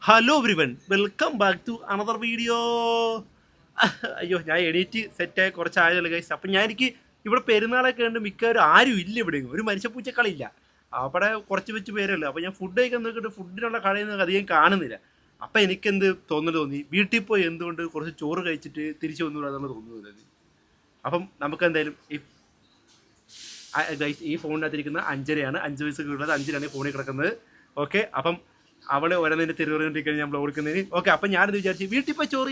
Hello everyone, welcome back to another video. അയ്യോ, ഞാൻ edit സെറ്റായി കുറച്ചായതല്ലോ ഗൈസ്. അപ്പം എനിക്ക് ഇവിടെ പെരുന്നാളൊക്കെ ഉണ്ട്, മിക്കവാറും ആരും ഇല്ല, ഇവിടെ ഒരു മനുഷ്യപ്പൂച്ചക്കളിയില്ല. അവിടെ കുറച്ച് വെച്ച് പേരല്ലോ. അപ്പോൾ ഞാൻ ഫുഡ് കഴിക്കാൻ നോക്കിയിട്ട് ഫുഡിനുള്ള കടയിൽ നിന്ന് അധികം കാണുന്നില്ല. അപ്പം എനിക്കെന്ത് തോന്നി, വീട്ടിൽ പോയി എന്തുകൊണ്ട് കുറച്ച് ചോറ് കഴിച്ചിട്ട് തിരിച്ചു വന്നുകൂടാതെന്ന് തോന്നുന്നത്. അപ്പം നമുക്ക് എന്തായാലും ഗൈസ് ഈ ഫോണിനകത്തിരിക്കുന്ന 5:30 5 വയസ്സൊക്കെ ഉള്ളത് 5:00 ഫോണിൽ കിടക്കുന്നത്. ഓക്കെ, അപ്പം അവളെ ഓരോന്നിൻ്റെ തിരുവനന്തപുരത്തേക്ക് ഞാൻ കൊടുക്കുന്നതിന്. ഓക്കെ, അപ്പം ഞാനത് വിചാരിച്ചു വീട്ടിൽ പോയി ചോറ്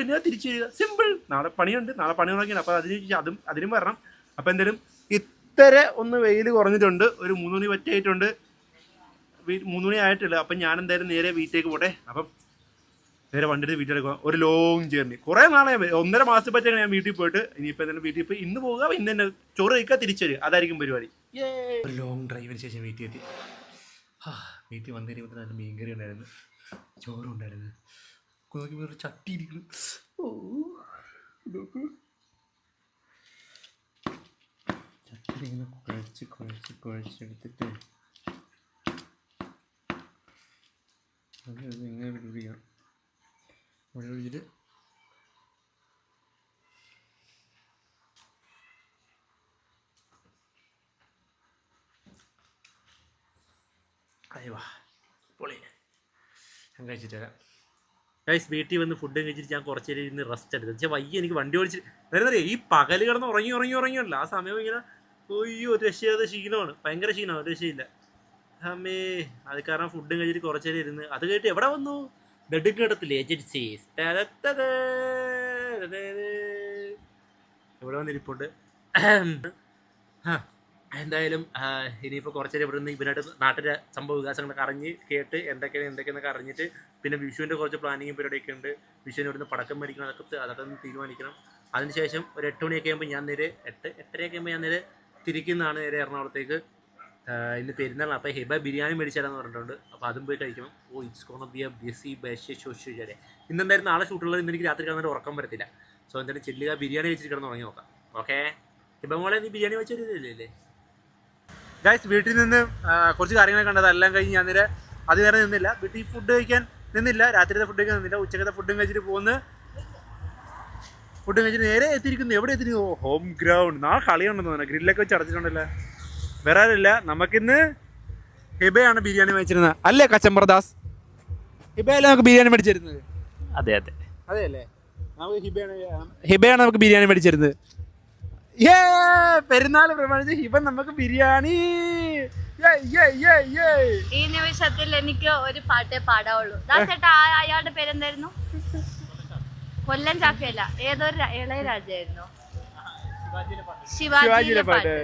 തിന്നാ തിരിച്ചു വരിക, സിമ്പിൾ. നാളെ പണിയുണ്ട്, നാളെ പണി തുടങ്ങിയാണ്. അപ്പോൾ അതിനും വരണം. അപ്പോൾ എന്തായാലും ഇത്ര ഒന്ന് വെയിൽ കുറഞ്ഞിട്ടുണ്ട്, ഒരു 3 മണി പറ്റായിട്ടുണ്ട്, 3 മണി ആയിട്ടില്ല. അപ്പം ഞാൻ എന്തായാലും നേരെ വീട്ടിലേക്ക് പോട്ടെ. അപ്പം നേരെ വണ്ടിയുടെ വീട്ടിലേക്ക് പോകാം. ഒരു ലോങ് ജേർണി, കുറേ നാളെ 1.5 മാസത്തെ പറ്റിയാണ് ഞാൻ വീട്ടിൽ പോയിട്ട്. ഇനിയിപ്പോൾ എന്തായാലും വീട്ടിൽ പോയി ഇന്ന് പോകുക, ഇന്ന് തന്നെ ചോറ് കഴിക്കുക, തിരിച്ചു വരിക, അതായിരിക്കും പരിപാടി. ഒരു ലോങ് ഡ്രൈവിന് ശേഷം വീട്ടിൽ വന്നു കഴിയുമ്പോൾ നല്ല മീൻകറി ഉണ്ടായിരുന്നു, ചോറും ഉണ്ടായിരുന്നു, നോക്കി ഒരു ചട്ടി ഇരിക്കുന്നു. ചട്ടി ഇങ്ങനെ കുഴച്ചെടുത്തിട്ട് ഇങ്ങനെ പിടിപ്പിക്കണം. ഒഴിച്ചിട്ട് അയ്യോ പൊളി. ഞാൻ കഴിച്ചിട്ട് വരാം ഗൈസ്. വീട്ടിൽ വന്ന് ഫുഡും കഴിച്ചിട്ട് ഞാൻ കുറച്ച് നേരം ഇരുന്ന് റെസ്റ്റ് എടുത്തത്. പക്ഷേ വയ്യ, എനിക്ക് വണ്ടി ഓടിച്ചിട്ട് വേറെ ഈ പകൽ കിടന്ന് ഉറങ്ങിയല്ല ആ സമയം ഇങ്ങനെ ഒയ്യോ ഒരു രക്ഷയാതെ ക്ഷീണമാണ്, ഭയങ്കര ക്ഷീണമാണ്, ഒരു രക്ഷയില്ല അമ്മേ. അത് കാരണം ഫുഡും കഴിച്ചിട്ട് കുറച്ച് നേരം ഇരുന്ന് അത് കഴിഞ്ഞിട്ട് എവിടെ വന്നു, ബെഡ് കിടത്തില്ലേ ഏജൻസീസ് എവിടെ വന്നിരിപ്പുണ്ട്. എന്തായാലും ഇനിയിപ്പോൾ കുറച്ച് നേരം ഇവിടെ നിന്ന് ഇവനായിട്ട് നാട്ടിലെ സംഭവ വികാസങ്ങളൊക്കെ അറിഞ്ഞ് കേട്ട് എന്തൊക്കെയെന്നൊക്കെ അറിഞ്ഞിട്ട് പിന്നെ വിഷുവിൻ്റെ കുറച്ച് പ്ലാനിങ്ങും പരിപാടിയൊക്കെ ഉണ്ട്. വിഷുവിന് ഇവിടുന്ന് പടക്കം മേടിക്കണം, അതൊക്കെ ഒന്ന് തീരുമാനിക്കണം. അതിനുശേഷം ഒരു 8 മണിയൊക്കെ ആകുമ്പോൾ ഞാൻ നേരെ 8:30 ആകുമ്പോൾ ഞാൻ നേരെ തിരിക്കുന്നതാണ് നേരെ എറണാകുളത്തേക്ക്. ഇന്ന് പെരുന്നാളാണ്. അപ്പോൾ ഹിബ ബിരിയാണി മേടിച്ചാലെന്ന് പറഞ്ഞിട്ടുണ്ട്. അപ്പോൾ അതും പോയി കഴിക്കണം. It's gonna be a busy ബേഷ്യ. ഇന്നെന്തായാലും നാളെ ഷൂട്ടുള്ളത്, ഇന്ന് എനിക്ക് രാത്രി കിടന്നിട്ട് ഉറക്കം വരത്തില്ല. സോ എന്തായാലും ചെല്ലുക, ബിരിയാണി വെച്ചിട്ട് കിടന്ന് ഉറങ്ങി നോക്കാം. ഓക്കെ, ഹിബ മോളെ നീ ബിരിയാണി വെച്ചൊരില്ലേ ഗൈസ്. വീട്ടിൽ നിന്ന് കുറച്ച് കാര്യങ്ങളൊക്കെ കണ്ടത് എല്ലാം കഴിഞ്ഞ് ഞാൻ നേരെ നേരം നിന്നില്ല, വീട്ടിൽ ഫുഡ് കഴിക്കാൻ നിന്നില്ല, രാത്രിയിലത്തെ ഫുഡ് കഴിക്കാൻ നിന്നില്ല, ഉച്ചക്കത്തെ ഫുഡും കഴിച്ചിട്ട് നേരെ എത്തിയിരിക്കുന്നു. എവിടെ എത്തിയിരിക്കുന്നു? Home ground. നാളെ കളിയുണ്ടെന്ന് തോന്നുന്നു, ഗ്രില്ലൊക്കെ വെച്ച് അടച്ചിട്ടുണ്ടല്ലോ. വേറെ ആരില്ല, നമുക്കിന്ന് ഹിബയാണ് ബിരിയാണി മേടിച്ചിരുന്നത് അല്ലേ കച്ചമ്പർദാസ്? ഹിബയല്ലേ നമുക്ക് ബിരിയാണി മേടിച്ചിരുന്നത്? അതെ അല്ലേ, നമുക്ക് ഹിബയാണ് നമുക്ക് ബിരിയാണി മേടിച്ചിരുന്നത്. പെരുന്നാൾ പ്രമാണിച്ച് ഹിബ നമുക്ക് ബിരിയാണി. ഈ നിമിഷത്തിൽ എനിക്ക് ഒരു പാട്ടേ പാടാവുള്ളൂ. അയാളുടെ പേരെന്തായിരുന്നു? കൊല്ലം ചാക്കയല്ല, ഏതൊരു ഇളയരാജയായിരുന്നു, ശിവാജിയിലെ പാട്ട്.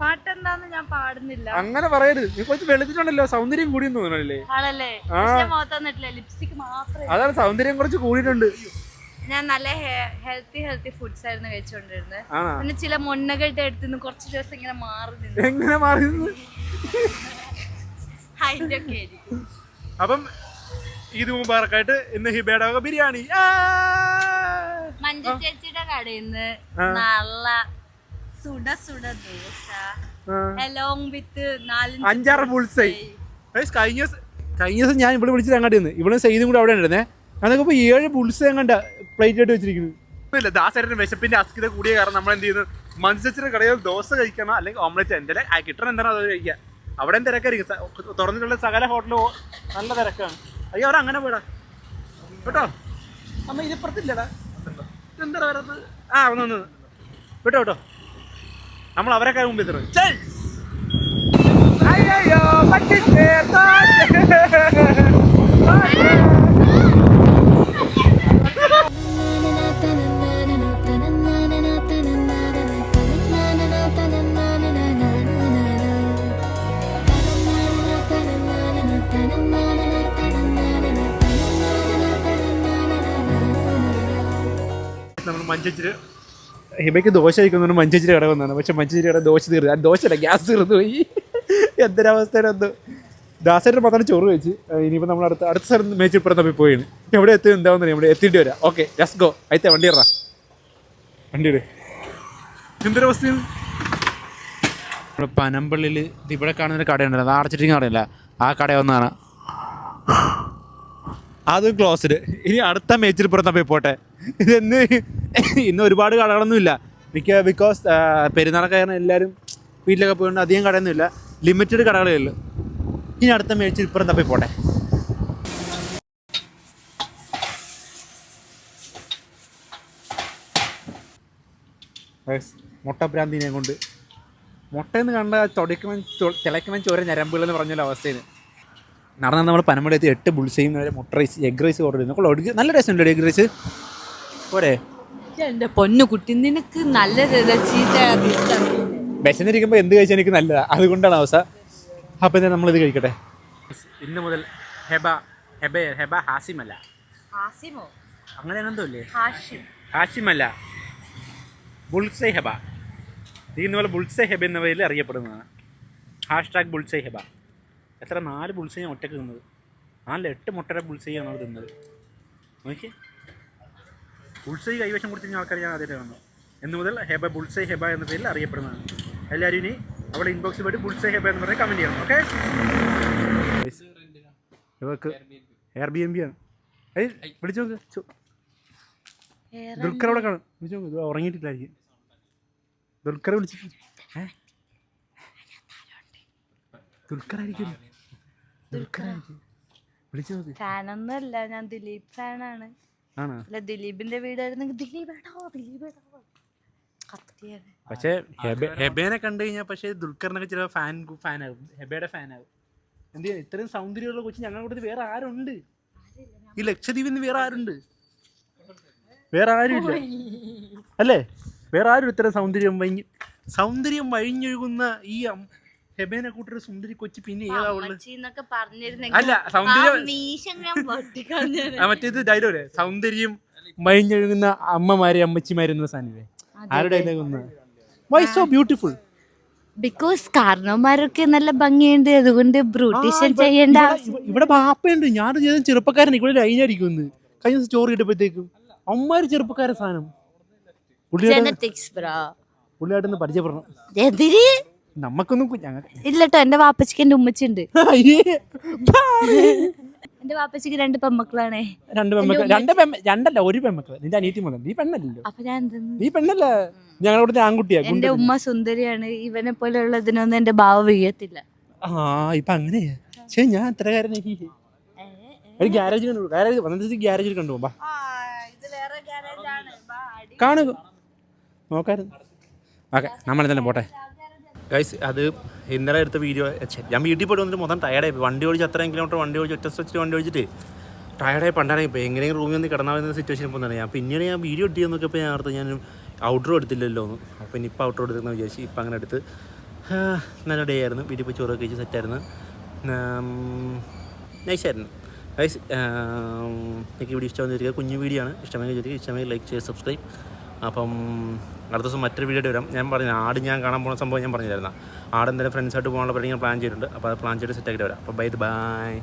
പാട്ടെന്താന്ന് ഞാൻ പാടുന്നില്ല. അങ്ങനെ പറയരുത്, നീ കുറച്ച് വെളുത്തിട്ടുണ്ടല്ലോ, സൗന്ദര്യം കൂടിയെന്ന് തോന്നണല്ലേ? ആണല്ലേ, മുഖത്തൊന്നിട്ടില്ല, ലിപ്സ്റ്റിക് മാത്രമേ. അതാണ് സൗന്ദര്യം കുറച്ച് കൂടിയിട്ടുണ്ട്. ഞാൻ നല്ല ഹെൽത്തി ഫുഡ്സ് ആയിരുന്നു കഴിച്ചോണ്ടിരുന്നത്. പിന്നെ ചില മുന്നകളുടെ അടുത്ത് കുറച്ച് ദിവസം ഇങ്ങനെ മാറി നിന്ന്. അപ്പം ഇത് മുമ്പാർക്കായിട്ട് ഇന്ന് ഹിബയുടെ ബിരിയാണി മഞ്ജു ചേച്ചിയുടെ കടയിൽ നിന്ന് നല്ല സുട ദോശ along with 5-6 ബുൾസൈ. കഴിഞ്ഞ ദിവസം ഞാൻ ഇവിടെ വിളിച്ചത് അങ്ങോട്ട് നിന്ന്, ഇവിടെ സൈദും കൂടെ അവിടെ ഉണ്ടായിരുന്നേ. അതൊക്കെ ഇപ്പോൾ 7 ബുൾസൈ എങ്ങാണ്ട പ്ലേറ്റ് ആയിട്ട് വെച്ചിരിക്കുന്നു. ഇല്ല, ദാസേരൻ്റെ വിശപ്പിന്റെ അസ്കിത കൂടിയ കാരണം നമ്മൾ എന്ത് ചെയ്യുന്നു, മത്സ്യച്ചിന്റെ കടയിൽ ദോശ കഴിക്കണം, അല്ലെങ്കിൽ ഓംലെറ്റ് എന്തെങ്കിലും കിട്ടണം, എന്താണ് അത് കഴിക്കുക. അവിടെ തിരക്കായിരിക്കും, തുറന്നിട്ടുള്ള സകല ഹോട്ടലും നല്ല തിരക്കാണ്. അയ്യോ അവിടെ അങ്ങനെ പോടാ കേട്ടോ, അമ്മ ഇതിപ്പുറത്തില്ലടാ, എന്താ പറയുന്നത്? ഒന്ന് കേട്ടോ, നമ്മൾ അവരൊക്കെ മുമ്പ് എത്തണം. നമ്മൾ മഞ്ചേച്ചിട്ട് ഹിബയ്ക്ക് ദോശ കഴിക്കുന്നതുകൊണ്ട് മഞ്ചേച്ചിരി കട വന്നതാണ്. പക്ഷെ മഞ്ചേച്ചിരി കട ദോശ തീർന്നു, ദോശയല്ല ഗ്യാസ് തീർന്നു പോയി. എന്തൊരവസ്ഥയിലെന്തോ. ദാസേട്ടൻ മാത്രം ചോറ് കഴിച്ച് ഇനിയിപ്പോൾ നമ്മൾ അടുത്ത സ്ഥലം മേച്ചിപ്പുറം തമ്മിൽ പോയാണ്. എവിടെ എത്തും എന്താവുന്ന ഇവിടെ എത്തിയിട്ട് വരാം. Okay, let's go. അയത്തെ വണ്ടി വണ്ടിയുടെ എന്തൊരവസ്ഥയാണ്. നമ്മുടെ പനമ്പള്ളിയിൽ ഇവിടെ കാണുന്നൊരു കടയുണ്ടല്ലോ, അത് അടച്ചിട്ടിരിക്കുന്ന കടയല്ല, ആ കട ഒന്നാണ്, അതും ക്ലോസ്ഡ്. ഇനി അടുത്ത മേച്ചിൽപ്പുറത്ത് പോയി പോട്ടെ. ഇന്ന് ഒരുപാട് കടകളൊന്നുമില്ല, ബിക്കോസ് പെരുന്നാളൊക്കെ കാരണം എല്ലാവരും വീട്ടിലൊക്കെ പോയിട്ടുണ്ട്. അധികം കടയൊന്നുമില്ല, ലിമിറ്റഡ് കടകളേ ഉള്ളൂ. ഇനി അടുത്ത മേച്ചിൽപ്പുറത്ത് പോയി പോട്ടെ. മുട്ടഭ്രാന്തിനെ കൊണ്ട് മുട്ടയെന്ന് കണ്ട തിളയ്ക്കുമ്പോൾ ചോര ഞരമ്പുകളെന്ന് പറഞ്ഞൊരു അവസ്ഥയിൽ നടന്നാൽ നമ്മൾ പനമ്പടി എത്തി 8 ബുൾസയും മുട്ട റൈസ് എഗ് റൈസ് ഓർഡർ ചെയ്യുന്നു. നല്ല ടേസ്റ്റ് ഉണ്ട് എഗ് റൈസ്. പോരെ എൻ്റെ പൊന്നു കുട്ടി, നിനക്ക് നല്ല വിശന്നിരിക്കുമ്പോൾ എന്ത് കഴിച്ചാൽ എനിക്ക് നല്ലതാണ്, അതുകൊണ്ടാണ് അവസ്ഥ. അപ്പം എന്താ നമ്മളിത് കഴിക്കട്ടെ. ഇന്ന് മുതൽ ഹെബ ഹാസിമല്ല, അങ്ങനെ എന്തോ ഇല്ലേ, ഹാഷിമല്ല, ബുൾസൈ ഹെബ. ഇന്ന് പോലെ ബുൾസൈ ഹെബ എന്ന പേരിൽ അറിയപ്പെടുന്നതാണ്. #ബുൾസൈ ഹെബ. എത്ര 4 ബുൾസൈ ഞാൻ ഒറ്റക്ക് തിന്നത്, 8 മുട്ടയുടെ ബുൾസൈയാണ് നമ്മൾ തിന്നത്. നോക്കി, ബുൾസൈ കൈവശം കൊടുത്തിരുന്ന ആൾക്കാർ ഞാൻ ആദ്യമായിട്ട് കാണുന്നു. എന്ന് മുതൽ ഹെബ ബുൾസൈ ഹെബ എന്ന പേരിൽ അറിയപ്പെടുന്നതാണ്. എല്ലാവരും ഇനി അവിടെ ഇൻബോക്സിൽ പോയിട്ട് ബുൾസൈ ഹെബ എന്ന് പറഞ്ഞാൽ കമൻറ്റ് ചെയ്യണം. ഓക്കെ, ഇവർക്ക് Airbnb ആണ്. വിളിച്ചു നോക്ക്, ദുൽഖർ അവിടെ കാണും. വിളിച്ചു നോക്ക്, ഉറങ്ങിയിട്ടില്ലായിരിക്കും. ദുൽഖർ വിളിച്ചിട്ട് ദുൽഖറായിരിക്കും വിളിച്ചു നോക്ക്. ഫാനൊന്നുമല്ല, ഞാൻ ദിലീപ് ഫാനാണ്. അല്ല, ദിലീപിന്റെ വീടായിരുന്നെങ്കിൽ പക്ഷേ ഹെബേനെ കണ്ടു കഴിഞ്ഞാൽ പക്ഷേ ദുൽഖറിനൊക്കെ ചില ഫാനാകും, ഹെബയുടെ ഫാനാകും. എന്ത് ചെയ്യാൻ, ഇത്രയും സൗന്ദര്യമുള്ള കൊച്ചു ഞങ്ങളുടെ കൂടെ വേറെ ആരുണ്ട്? ഈ ലക്ഷദ്വീപിൽ നിന്ന് വേറെ ആരുണ്ട്? വേറെ ആരുമില്ല അല്ലേ? വേറെ ആരും ഇത്രയും സൗന്ദര്യം വഴിഞ്ഞൊഴുകുന്ന ഈ ഹെബേനെ കൂട്ടൊരു സുന്ദരി കൊച്ചു പിന്നെ ഏതാവുള്ളു? അല്ല, മറ്റേത് ഡയലോഗ്, സൗന്ദര്യം വഴിഞ്ഞൊഴുകുന്ന അമ്മമാരെ അമ്മച്ചിമാരെന്ന സാധനല്ലേ, ആരുടെ ഡയലോഗ് ഒന്ന്? Why so beautiful? ബിക്കോസ് കാരണവന്മാരൊക്കെ നല്ല ഭംഗിയുണ്ട്, അതുകൊണ്ട് ബ്യൂട്ടീഷ്യൻ ചെയ്യേണ്ട. ഇവിടെ ബാപ്പയുണ്ട്, ഞാൻ ചെയ്ത ചെറുപ്പക്കാരൻ ഇവിടെ ലൈനായിരിക്കും. കഴിഞ്ഞ സ്റ്റോറി ഇട്ടപ്പോഴത്തേക്കും അമ്മമാര് ചെറുപ്പക്കാരൻ സാധനം പുള്ളിയായിട്ടൊന്ന് പരിചയപ്പെടണം. നമ്മക്കൊന്നും ഇല്ലട്ടോ, എന്റെ വാപ്പച്ചിക്ക് എന്റെ ഉമ്മച്ചുണ്ട്. എന്റെ വാപ്പച്ചിക്ക് 2 പെമ്മക്കളാണേ. 2 പെമ്മക്കൾ? രണ്ടല്ല, 1 പെമ്മക്കൾ. നിന്റെ അനിയത്തി മതി, നീ പെണ്ണല്ലോ. അപ്പൊ ഞാൻ നീ പെണ്ണല്ല, ഞങ്ങളുടെ ആൺകുട്ടിയാ. എന്റെ ഉമ്മ സുന്ദരിയാണ്, ഇവനെ പോലെ ഉള്ളതിനൊന്നും എന്റെ ഭാവം വീഴത്തില്ല. ഇപ്പൊ അങ്ങനെയാ? ഞാൻ അത്രകാരൻ. ഗ്യാരേജിൽ കണ്ടുപോകാം, കാണുക നോക്കായിരുന്നു. ഓക്കെ, നമ്മൾ തന്നെ പോട്ടെ ഗൈസ്. അത് ഇന്നലെ എടുത്ത വീഡിയോ. ഞാൻ വീട്ടിൽ പോയിട്ട് വന്നിട്ട് മൊത്തം ടയർഡായി. വണ്ടി ഓടിച്ച് അത്രയും കിലോമീറ്റർ വണ്ടി ഓടിച്ച് ഒറ്റ സ്ട്രെച്ചിൽ വണ്ടി ഓടിച്ചിട്ട് ടയർഡായി പണ്ടാണ്. ഇപ്പോൾ എങ്ങനെയും റൂമിൽ നിന്ന് കിടന്നാൽ വരുന്ന സിറ്റുവേഷൻ പോകുന്നതാണ്. ഞാൻ പിന്നീട് വീഡിയോ എഡിറ്റ് ചെയ്യാൻ നോക്കിയപ്പോൾ ഞാൻ ഓർത്ത് ഞാൻ ഔട്ട്ഡോർ എടുത്തില്ലല്ലോ എന്ന്. അപ്പോൾ ഇനി ഇപ്പോൾ ഔട്ട്ഡോർ എടുക്കുന്ന വിചാരിച്ചു. ഇപ്പം അങ്ങനെ എടുത്ത് നല്ല ഡേ ആയിരുന്നു. വീട്ടിൽ പോയി ചോറൊക്കെ കഴിച്ച് സെറ്റായിരുന്നു, നൈസായിരുന്നു ഗൈസ്. എനിക്ക് വീഡിയോ ഇഷ്ടമെന്ന് ചോദിക്കുക, കുഞ്ഞു വീഡിയോ ആണ്. ഇഷ്ടമായി ലൈക്ക് ചെയ്യുക, സബ്സ്ക്രൈബ്. അപ്പം അടുത്ത ദിവസം മറ്റൊരു വീഡിയോ വരാം. ഞാൻ പറഞ്ഞു ആട് ഞാൻ കാണാൻ പോകുന്ന സംഭവം ഞാൻ പറഞ്ഞിരുന്നു. ആട് എന്തായാലും ഫ്രണ്ട്സായിട്ട് പോകാനുള്ള പരിപാടി ഞാൻ പ്ലാൻ ചെയ്തിട്ടുണ്ട്. അപ്പോൾ അത് പ്ലാൻ ചെയ്ത് സെറ്റാക്കിയിട്ട് വരാം. അപ്പോൾ ബൈ.